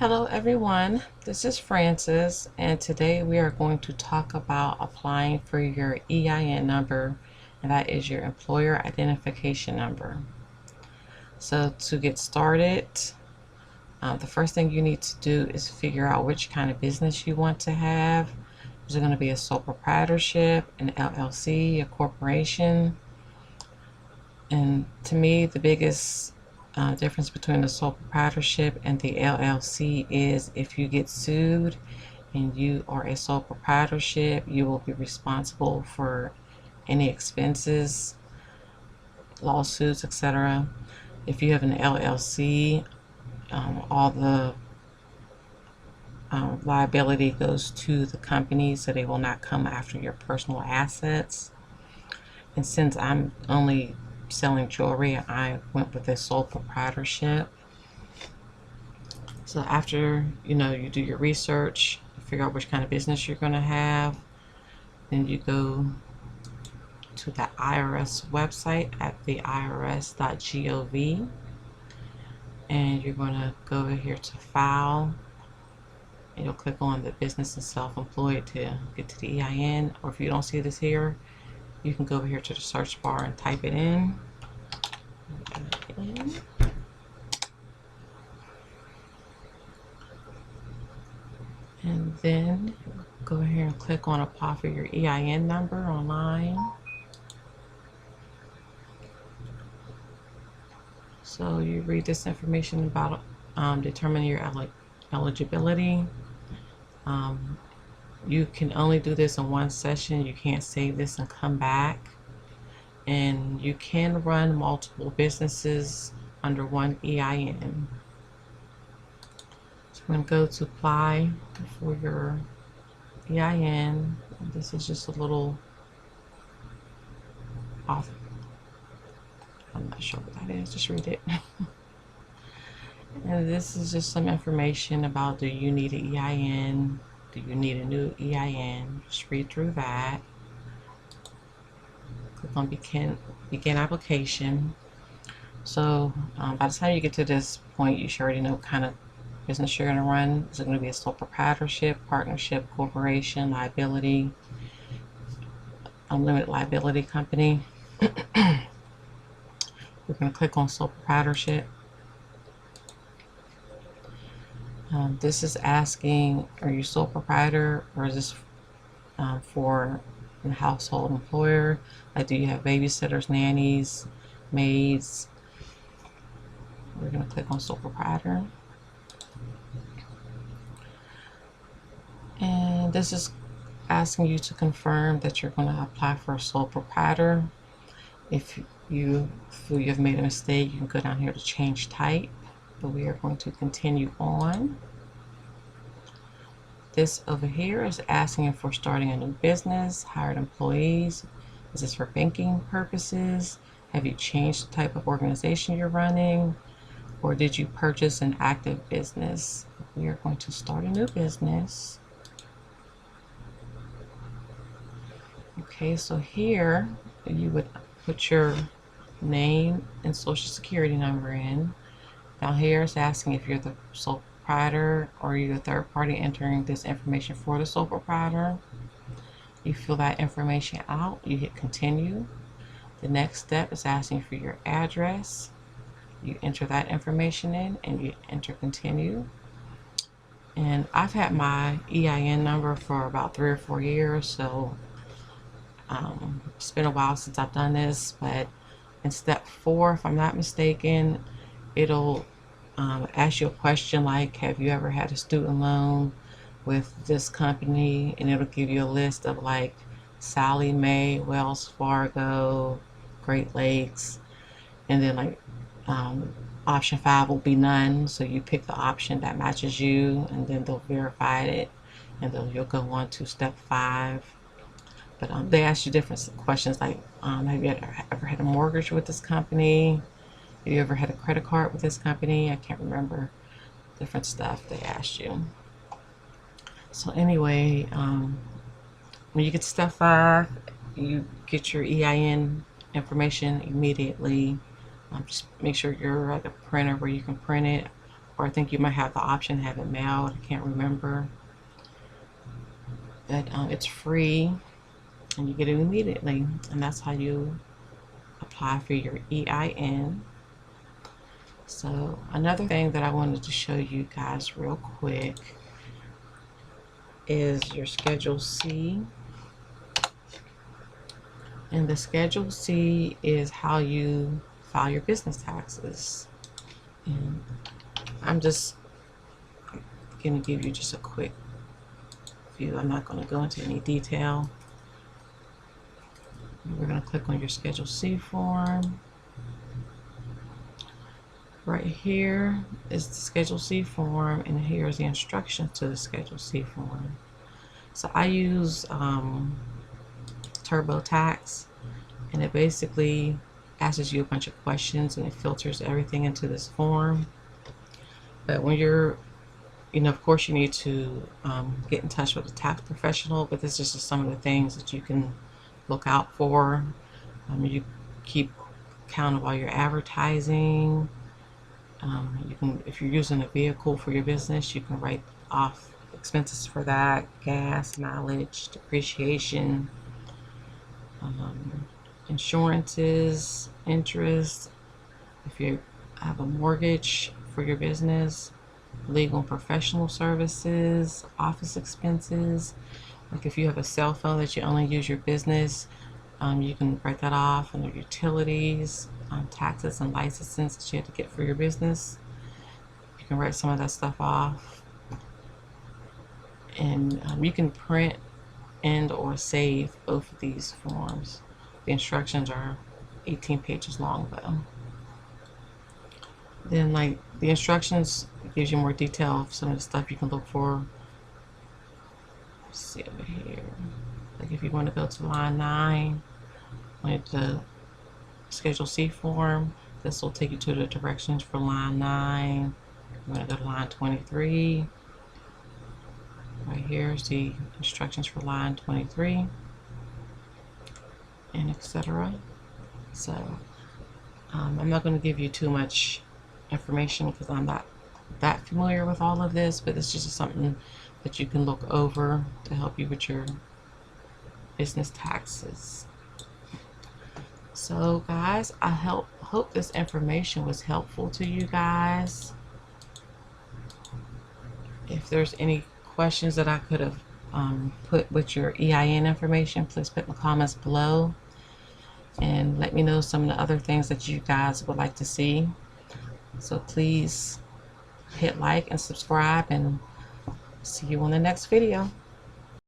Hello everyone, this is Francis, and today we are going to talk about applying for your EIN number, and that is your employer identification number. So to get started, the first thing you need to do is figure out which kind of business you want to have. Is it going to be a sole proprietorship, an LLC, a corporation? And to me, the biggest difference between the sole proprietorship and the LLC is if you get sued and you are a sole proprietorship, you will be responsible for any expenses, lawsuits, etc. If you have an LLC, all the liability goes to the company, so they will not come after your personal assets. And since I'm only selling jewelry, I went with a sole proprietorship. So after you do your research, figure out which kind of business you're going to have, then you go to the IRS website at the irs.gov, and you're going to go over here to file, and you'll click on the business and self-employed to get to the EIN, or if you don't see this here, you can go over here to the search bar and type it in. And then go here and click on apply for your EIN number online. So you read this information about determining your eligibility. You can only do this in one session. You can't save this and come back. And you can run multiple businesses under one EIN. So I'm going to go to apply for your EIN. This is just a little off. I'm not sure what that is. Just read it. And this is just some information about, do you need an EIN? Do you need a new EIN? Just read through that. Click on begin application. So by the time you get to this point, you should already know what kind of business you're going to run. Is it going to be a sole proprietorship, partnership, corporation, liability, unlimited liability company? We're going to click on sole proprietorship. This is asking, are you sole proprietor, or is this for a household employer? Like, do you have babysitters, nannies, maids? We're going to click on sole proprietor. And this is asking you to confirm that you're going to apply for a sole proprietor. If you feel you've made a mistake, you can go down here to change type, but we are going to continue on. This over here is asking for starting a new business, hired employees. Is this for banking purposes? Have you changed the type of organization you're running? Or did you purchase an active business? We are going to start a new business. Okay, so here you would put your name and social security number in. Now here it's asking if you're the sole proprietor or you're the third party entering this information for the sole proprietor. You fill that information out, you hit continue. The next step is asking for your address. You enter that information in and you enter continue. And I've had my EIN number for about 3 or 4 years, so it's been a while since I've done this, but in step 4, if I'm not mistaken, it'll ask you a question like, have you ever had a student loan with this company? And it'll give you a list of like Sally Mae, Wells Fargo, Great Lakes, and then like option 5 will be none, so you pick the option that matches you, and then they'll verify it, and then you'll go on to step 5. But they ask you different questions like, have you ever had a mortgage with this company? Have you ever had a credit card with this company? I can't remember. Different stuff they asked you. So anyway, when you get to step 5, you get your EIN information immediately. Just make sure you're at a printer where you can print it, or I think you might have the option to have it mailed. I can't remember. But it's free and you get it immediately, and that's how you apply for your EIN. So another thing that I wanted to show you guys real quick is your Schedule C. And the Schedule C is how you file your business taxes. And I'm just going to give you just a quick view. I'm not going to go into any detail. We're going to click on your Schedule C form. Right here is the Schedule C form, and here's the instructions to the Schedule C form. So I use TurboTax, and it basically asks you a bunch of questions and it filters everything into this form. But when you're, of course you need to get in touch with a tax professional, but this is just some of the things that you can look out for. You keep count of all your advertising. You can, if you're using a vehicle for your business, you can write off expenses for that, gas, mileage, depreciation, insurances, interest. If you have a mortgage for your business, legal and professional services, office expenses. Like if you have a cell phone that you only use your business, you can write that off under utilities, taxes and licenses that you have to get for your business. You can write some of that stuff off. And you can print and or save both of these forms. The instructions are 18 pages long though. Then like the instructions gives you more detail of some of the stuff you can look for. Let's see over here. Like if you want to go to line 9 with the Schedule C form, this will take you to the directions for line 9. You want to go to line 23. Right here is the instructions for line 23, and etc. So I'm not going to give you too much information because I'm not that familiar with all of this, but it's just something that you can look over to help you with your business taxes. So guys, I hope this information was helpful to you guys. If there's any questions that I could have put with your EIN information, please put in the comments below and let me know some of the other things that you guys would like to see. So please hit like and subscribe, and see you on the next video.